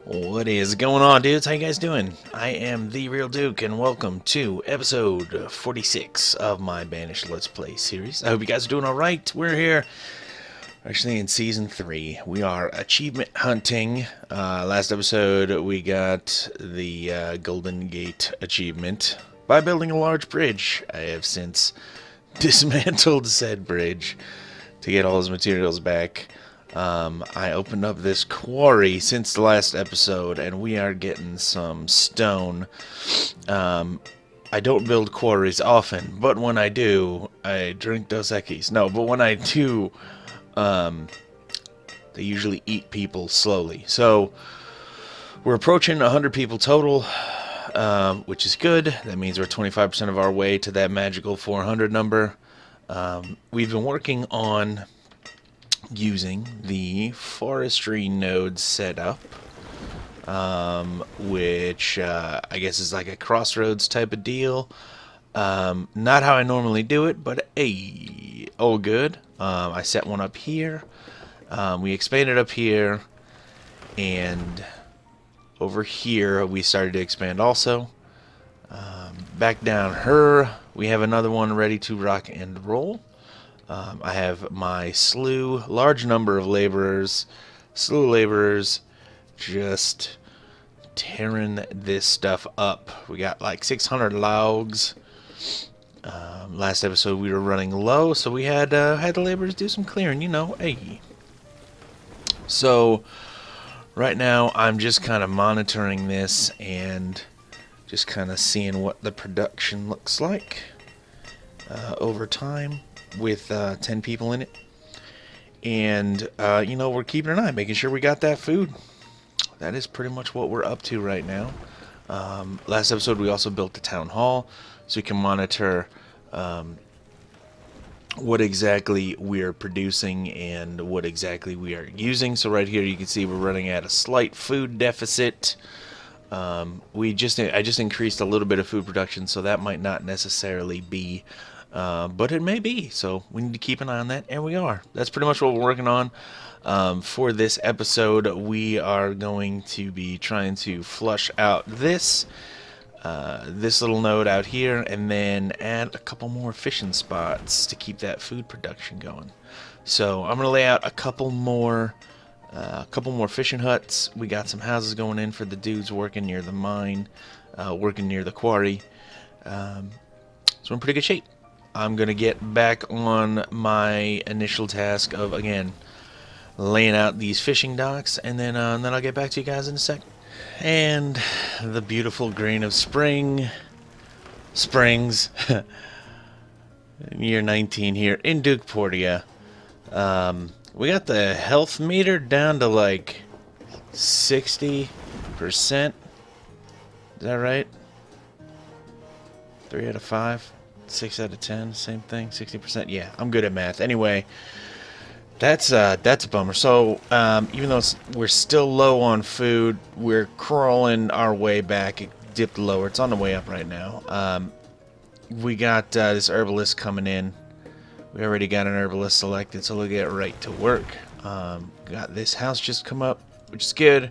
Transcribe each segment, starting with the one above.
What is going on, dudes? How you guys doing? I am TheeRealDuke, and welcome to episode 46 of my Banished Let's Play series. I hope you guys are doing alright. We're here, actually in Season 3. We are achievement hunting. Last episode, we got the Golden Gate achievement by building a large bridge. I have since dismantled said bridge to get all those materials back. I opened up this quarry since the last episode, and we are getting some stone. I don't build quarries often, but when I do, I drink Dos Equis. No, but when I do, they usually eat people slowly. So, we're approaching 100 people total, which is good. That means we're 25% of our way to that magical 400 number. We've been working on using the forestry node setup, which I guess is like a crossroads type of deal. Not how I normally do it, but hey, all good. I set one up here. We expanded up here, and over here we started to expand also. Back down her, we have another one ready to rock and roll. I have my large number of laborers, just tearing this stuff up. We got like 600 logs. Last episode we were running low, so we had the laborers do some clearing, you know, hey. So, right now I'm just kind of monitoring this and just kind of seeing what the production looks like over time, with 10 people in it. And, you know, we're keeping an eye, making sure we got that food. That is pretty much what we're up to right now. Last episode, we also built the town hall, so we can monitor what exactly we're producing and what exactly we are using. So right here, you can see we're running at a slight food deficit. I just increased a little bit of food production, so that might not necessarily be, but it may be, so we need to keep an eye on that, and we are. That's pretty much what we're working on. For this episode, we are going to be trying to flush out this little node out here, and then add a couple more fishing spots to keep that food production going. So I'm going to lay out a couple more fishing huts. We got some houses going in for the dudes working near the mine, working near the quarry. So we're in pretty good shape. I'm going to get back on my initial task of, again, laying out these fishing docks, and then I'll get back to you guys in a sec. And the beautiful green of springs, year 19 here in Dukeportia. We got the health meter down to like 60%. Is that right? 3 out of 5. 6 out of 10, same thing, 60%. Yeah, I'm good at math. Anyway, that's a bummer. So, even though we're still low on food, we're crawling our way back. It dipped lower. It's on the way up right now. We got this herbalist coming in. We already got an herbalist selected, so we'll get right to work. Got this house just come up, which is good.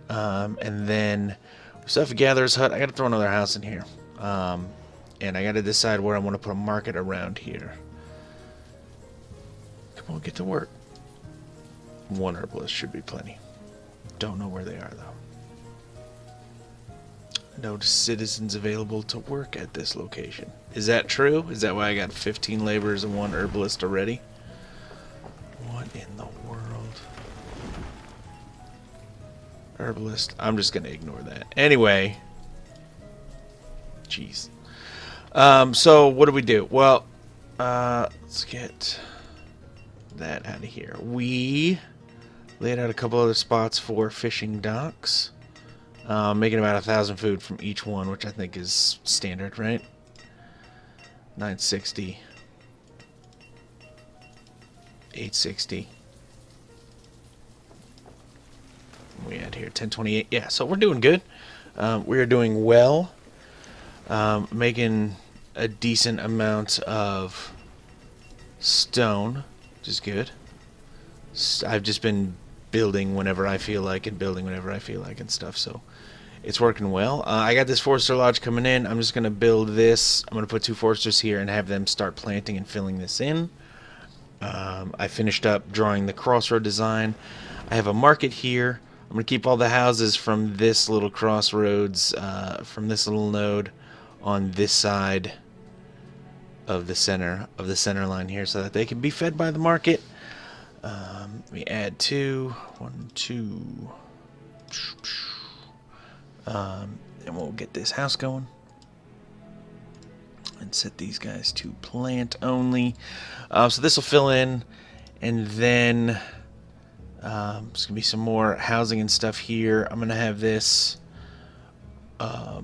And then we still have a gatherer's hut. I got to throw another house in here. And I got to decide where I want to put a market around here. Come on, get to work. One herbalist should be plenty. Don't know where they are, though. No citizens available to work at this location. Is that true? Is that why I got 15 laborers and 1 herbalist already? What in the world? Herbalist. I'm just going to ignore that. Anyway. Jeez. So what do? Well, let's get that out of here. We laid out a couple other spots for fishing docks, making about 1,000 food from each one, which I think is standard, right? 960, 860. We had here 1028. Yeah, so we're doing good. We are doing well. Making a decent amount of stone, which is good. I've just been building whenever I feel like and building whenever I feel like and stuff. So it's working well. I got this Forester Lodge coming in. I'm just going to build this. I'm going to put 2 Foresters here and have them start planting and filling this in. I finished up drawing the crossroad design. I have a market here. I'm going to keep all the houses from this little crossroads, from this little node on this side of the center line here so that they can be fed by the market. Let me add 2. 1, 2. And we'll get this house going. And set these guys to plant only. So this will fill in, and then there's gonna be some more housing and stuff here. I'm gonna have this, I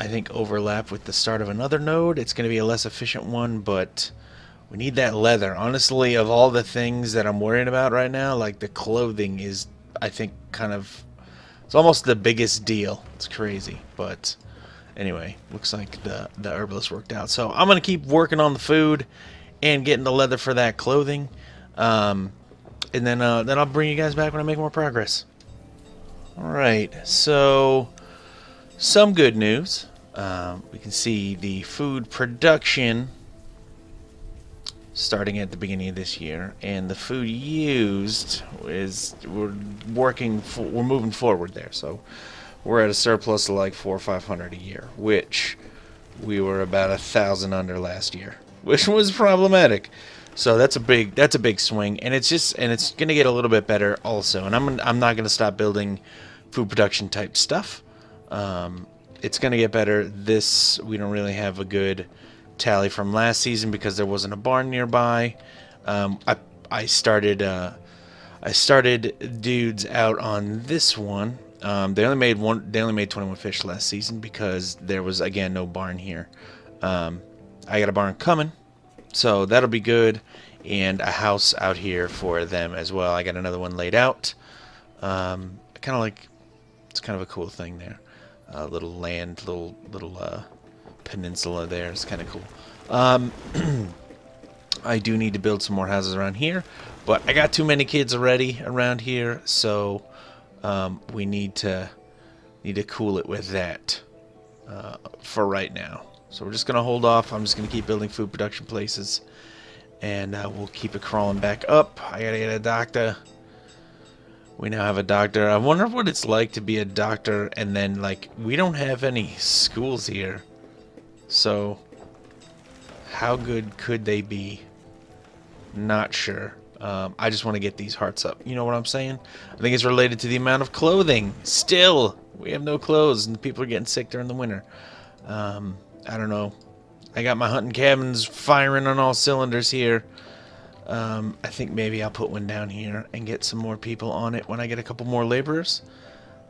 think, overlap with the start of another node. It's gonna be a less efficient one, but we need that leather. Honestly, of all the things that I'm worrying about right now, like the clothing is, I think, kind of, it's almost the biggest deal. It's crazy, but. Anyway, looks like the herbalist worked out. So I'm going to keep working on the food and getting the leather for that clothing. And then I'll bring you guys back when I make more progress. Alright, so some good news. We can see the food production starting at the beginning of this year. And the food used is, we're moving forward there. So we're at a surplus of like 400 or 500 a year, which we were about 1,000 under last year, which was problematic. So that's a big swing, and it's gonna get a little bit better also. And I'm not gonna stop building food production type stuff. It's gonna get better. This, we don't really have a good tally from last season because there wasn't a barn nearby. I started dudes out on this one. They only made 21 fish last season because there was, again, no barn here. I got a barn coming, so that'll be good, and a house out here for them as well. I got another one laid out. Kind of like, it's kind of a cool thing there. Little land, little peninsula there. It's kind of cool. I do need to build some more houses around here, but I got too many kids already around here, so we need to cool it with that for right now. So we're just gonna hold off. I'm just gonna keep building food production places, and we'll keep it crawling back up. I gotta get a doctor. We now have a doctor. I wonder what it's like to be a doctor, and then, like, we don't have any schools here. So how good could they be? Not sure. I just want to get these hearts up. You know what I'm saying? I think it's related to the amount of clothing. Still, we have no clothes, and people are getting sick during the winter. I don't know. I got my hunting cabins firing on all cylinders here. I think maybe I'll put one down here and get some more people on it when I get a couple more laborers.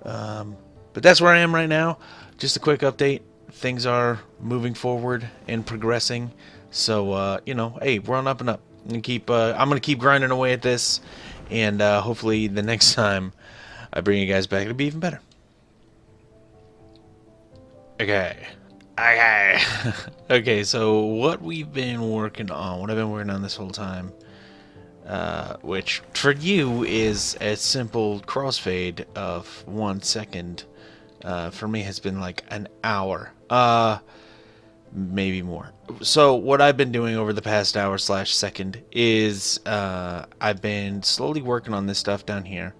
But that's where I am right now. Just a quick update. Things are moving forward and progressing. So, you know, hey, we're on up and up. And I'm gonna keep grinding away at this, and hopefully the next time I bring you guys back, it'll be even better. Okay. Okay, so what we've been working on, what I've been working on this whole time, which for you is a simple crossfade of 1 second, for me has been like an hour, maybe more. So what I've been doing over the past hour / second is I've been slowly working on this stuff down here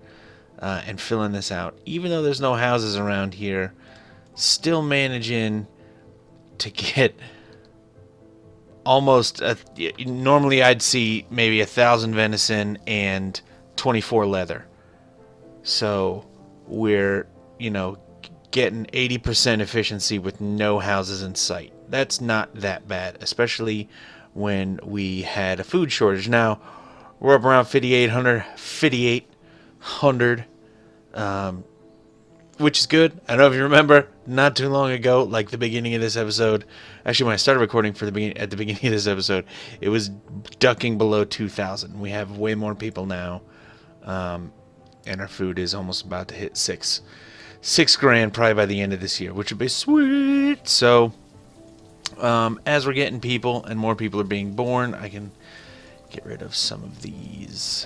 and filling this out. Even though there's no houses around here, still managing to get almost normally I'd see maybe 1,000 venison and 24 leather. So we're, you know, getting 80% efficiency with no houses in sight. That's not that bad, especially when we had a food shortage. Now we're up around 5,800, which is good. I don't know if you remember, not too long ago, like the beginning of this episode. Actually, when I started recording at the beginning of this episode, it was ducking below 2,000. We have way more people now, and our food is almost about to hit $6 grand probably by the end of this year, which would be sweet. So, as we're getting people and more people are being born, I can get rid of some of these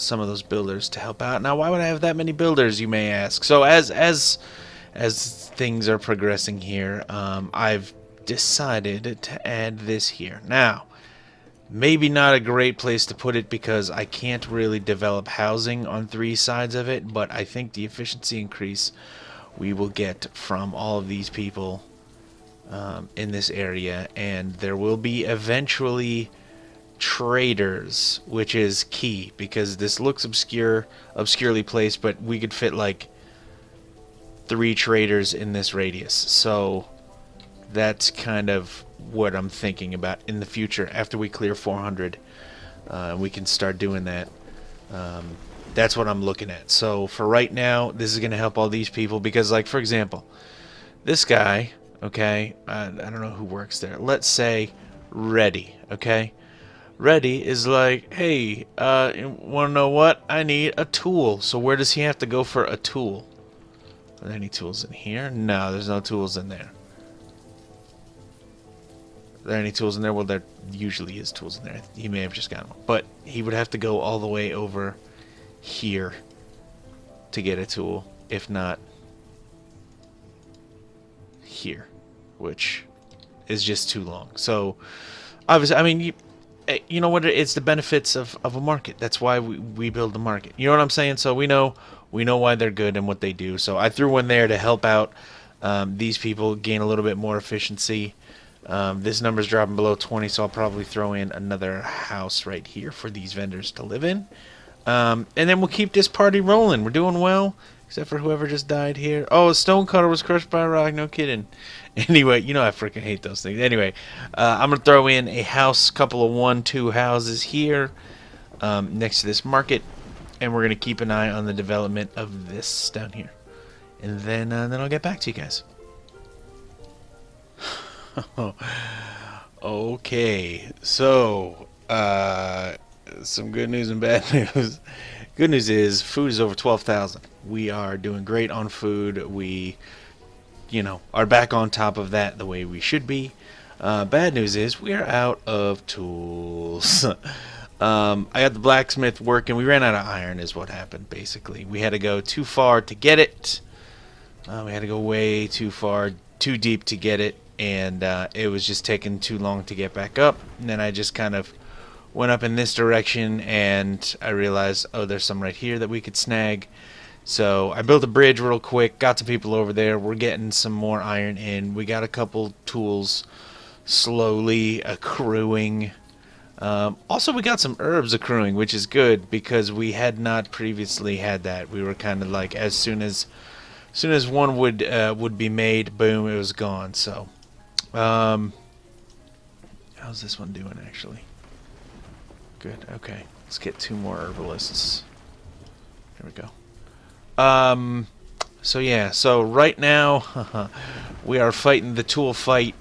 some of those builders to help out. Now, why would I have that many builders, you may ask? So as things are progressing here, I've decided to add this here. Now, maybe not a great place to put it because I can't really develop housing on 3 sides of it, but I think the efficiency increase we will get from all of these people in this area, and there will be eventually traders, which is key because this looks obscurely placed, but we could fit like 3 traders in this radius. So that's kind of what I'm thinking about in the future after we clear 400. We can start doing that. That's what I'm looking at. So for right now, this is going to help all these people because, like, for example, this guy, okay, I don't know who works there. Let's say Ready, okay? Ready is like, hey, want to know what? I need a tool. So where does he have to go for a tool? Are there any tools in here? No, there's no tools in there. Are there any tools in there? Well, there usually is tools in there. He may have just gotten one. But he would have to go all the way over here to get a tool. If not, here. Which is just too long. So, obviously, I mean, you know what? It's the benefits of a market. That's why we build the market. You know what I'm saying? So we know why they're good and what they do. So I threw one there to help out these people gain a little bit more efficiency. This number's dropping below 20, so I'll probably throw in another house right here for these vendors to live in. And then we'll keep this party rolling. We're doing well, except for whoever just died here. Oh, a stonecutter was crushed by a rock. No kidding. Anyway, you know I freaking hate those things. Anyway, I'm going to throw in a house, couple of 1-2 houses here next to this market. And we're going to keep an eye on the development of this down here. And then I'll get back to you guys. Okay, so some good news and bad news. Good news is food is over 12,000. We are doing great on food. We, are back on top of that the way we should be. Bad news is we are out of tools. I got the blacksmith working. We ran out of iron is what happened, basically. We had to go too far to get it. We had to go way too far, too deep to get it. And it was just taking too long to get back up. And then I just kind of went up in this direction, and I realized, oh, there's some right here that we could snag. So I built a bridge real quick, got some people over there. We're getting some more iron in. We got a couple tools slowly accruing. Also, we got some herbs accruing, which is good because we had not previously had that. We were kind of like, as soon as one would be made, boom, it was gone. So, how's this one doing actually? Good. Okay, let's get 2 more herbalists. There we go. So yeah. So right now, we are fighting the tool fight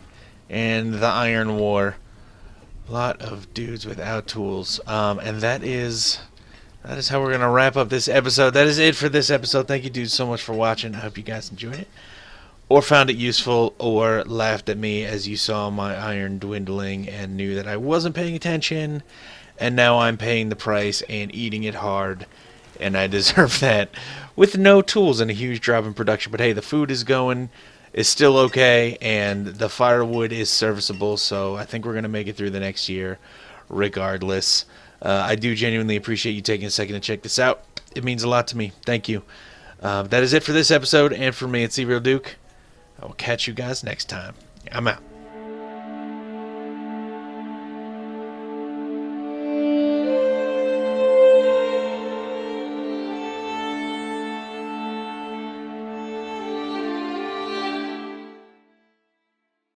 and the iron war. A lot of dudes without tools. And that is how we're gonna wrap up this episode. That is it for this episode. Thank you, dudes, so much for watching. I hope you guys enjoyed it, or found it useful, or laughed at me as you saw my iron dwindling and knew that I wasn't paying attention, and now I'm paying the price and eating it hard, and I deserve that with no tools and a huge drop in production. But hey, the food is still okay, and the firewood is serviceable, so I think we're gonna make it through the next year regardless. I do genuinely appreciate you taking a second to check this out. It means a lot to me. Thank you. That is it for this episode, and for me, it's TheeRealDuke. I will catch you guys next time. I'm out.